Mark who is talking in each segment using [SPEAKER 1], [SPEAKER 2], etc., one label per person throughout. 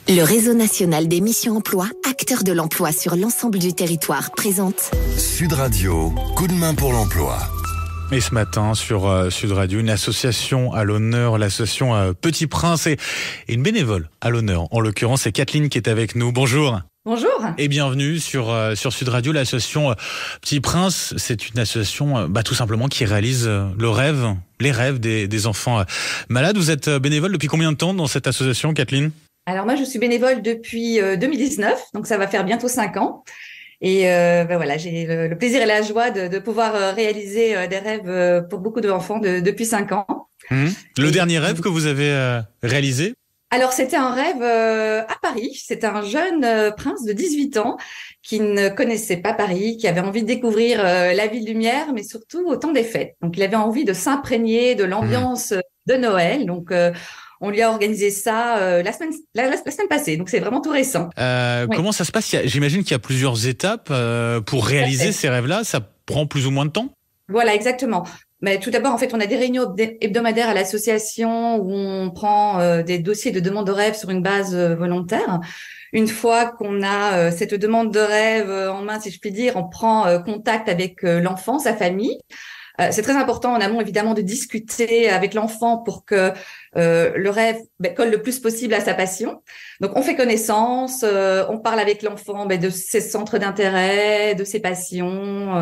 [SPEAKER 1] Le réseau national des missions emploi, acteur de l'emploi sur l'ensemble du territoire, présente
[SPEAKER 2] Sud Radio, coup de main pour l'emploi.
[SPEAKER 3] Et ce matin, sur Sud Radio, une association à l'honneur, l'association Petit Prince et une bénévole à l'honneur. En l'occurrence, c'est Kathleen qui est avec nous. Bonjour.
[SPEAKER 4] Bonjour.
[SPEAKER 3] Et bienvenue sur Sud Radio. L'association Petit Prince, c'est une association tout simplement qui réalise les rêves des enfants malades. Vous êtes bénévole depuis combien de temps dans cette association, Kathleen ?
[SPEAKER 4] Alors moi, je suis bénévole depuis 2019, donc ça va faire bientôt 5 ans. Et voilà, j'ai le plaisir et la joie de pouvoir réaliser des rêves pour beaucoup d'enfants depuis 5 ans.
[SPEAKER 3] Le dernier rêve que vous avez réalisé ?
[SPEAKER 4] Alors, c'était un rêve à Paris. C'était un jeune prince de 18 ans qui ne connaissait pas Paris, qui avait envie de découvrir la ville lumière, mais surtout au temps des fêtes. Donc, il avait envie de s'imprégner de l'ambiance de Noël. Donc, on lui a organisé ça la semaine passée. Donc, c'est vraiment tout récent. Oui.
[SPEAKER 3] Comment ça se passe ? J'imagine qu'il y a plusieurs étapes pour réaliser ces rêves-là. Ça prend plus ou moins de temps ?
[SPEAKER 4] Voilà, exactement. Mais tout d'abord, en fait, on a des réunions hebdomadaires à l'association où on prend des dossiers de demande de rêve sur une base volontaire. Une fois qu'on a cette demande de rêve en main, si je puis dire, on prend contact avec l'enfant, sa famille. C'est très important en amont, évidemment, de discuter avec l'enfant pour que le rêve colle le plus possible à sa passion. Donc, on fait connaissance, on parle avec l'enfant de ses centres d'intérêt, de ses passions,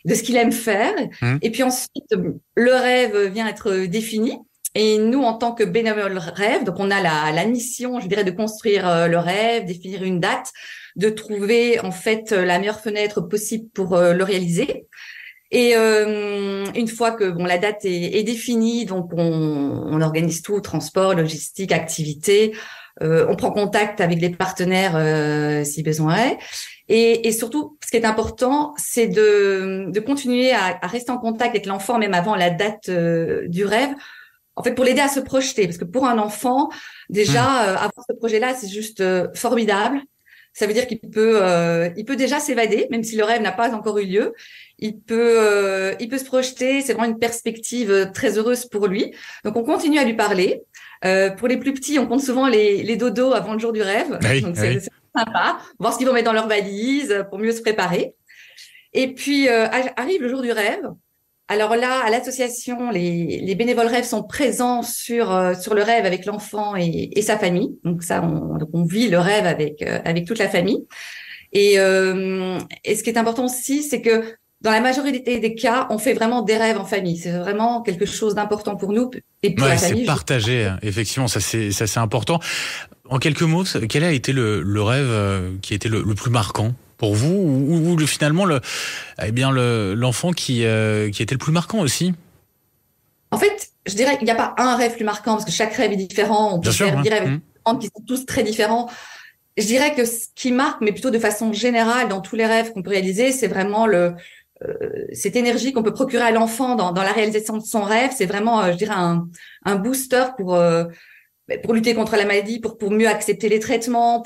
[SPEAKER 4] de ce qu'il aime faire. Et puis ensuite, le rêve vient être défini. Et nous, en tant que bénévole rêve, donc on a la mission, je dirais, de construire le rêve, définir une date, de trouver en fait la meilleure fenêtre possible pour le réaliser. Et une fois que la date est définie, donc on organise tout, transport, logistique, activité. On prend contact avec les partenaires si besoin est. Et surtout, ce qui est important, c'est de continuer à rester en contact avec l'enfant, même avant la date du rêve. En fait, pour l'aider à se projeter. Parce que pour un enfant, déjà, avoir ce projet-là, c'est juste formidable. Ça veut dire qu'il peut déjà s'évader, même si le rêve n'a pas encore eu lieu. Il peut se projeter. C'est vraiment une perspective très heureuse pour lui. Donc, on continue à lui parler. Pour les plus petits, on compte souvent les dodos avant le jour du rêve.
[SPEAKER 3] Oui,
[SPEAKER 4] donc, c'est sympa. Voir ce qu'ils vont mettre dans leur valise pour mieux se préparer. Et puis, arrive le jour du rêve. Alors là, à l'association, les bénévoles rêves sont présents sur le rêve avec l'enfant et sa famille. Donc ça, on vit le rêve avec toute la famille. Et ce qui est important aussi, c'est que dans la majorité des cas, on fait vraiment des rêves en famille. C'est vraiment quelque chose d'important pour nous et pour la famille.
[SPEAKER 3] C'est partagé, effectivement, ça c'est important. En quelques mots, quel a été le rêve qui a été le plus marquant pour vous, ou finalement l'enfant qui était le plus marquant aussi?
[SPEAKER 4] En fait, je dirais qu'il n'y a pas un rêve plus marquant parce que chaque rêve est différent. On peut faire des rêves qui sont tous très différents. Je dirais que ce qui marque, mais plutôt de façon générale dans tous les rêves qu'on peut réaliser, c'est vraiment cette énergie qu'on peut procurer à l'enfant dans la réalisation de son rêve. C'est vraiment, je dirais, un booster pour lutter contre la maladie, pour mieux accepter les traitements,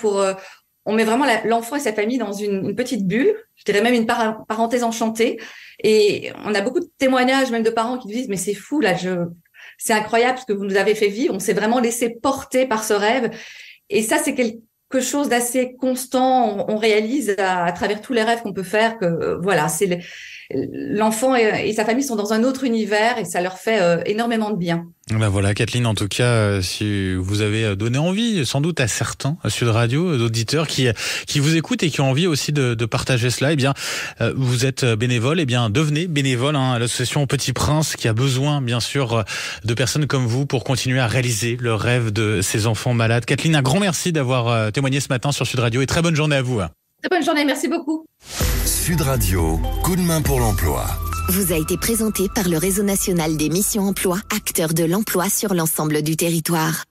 [SPEAKER 4] on met vraiment l'enfant et sa famille dans une petite bulle, je dirais même une parenthèse enchantée. Et on a beaucoup de témoignages, même de parents qui nous disent « mais c'est fou, là, c'est incroyable ce que vous nous avez fait vivre. On s'est vraiment laissé porter par ce rêve. » Et ça, c'est quelque chose d'assez constant. On réalise à travers tous les rêves qu'on peut faire que voilà, c'est l'enfant et sa famille sont dans un autre univers et ça leur fait énormément de bien.
[SPEAKER 3] Voilà, Kathleen, en tout cas, si vous avez donné envie, sans doute à certains à Sud Radio, d'auditeurs qui vous écoutent et qui ont envie aussi de partager cela, vous êtes bénévole, devenez bénévole à l'association Petit Prince qui a besoin, bien sûr, de personnes comme vous pour continuer à réaliser le rêve de ces enfants malades. Kathleen, un grand merci d'avoir témoigné ce matin sur Sud Radio et très bonne journée à vous.
[SPEAKER 4] Très bonne journée, merci beaucoup.
[SPEAKER 2] Sud Radio, coup de main pour l'emploi.
[SPEAKER 1] Vous a été présenté par le réseau national des missions emploi, acteur de l'emploi sur l'ensemble du territoire.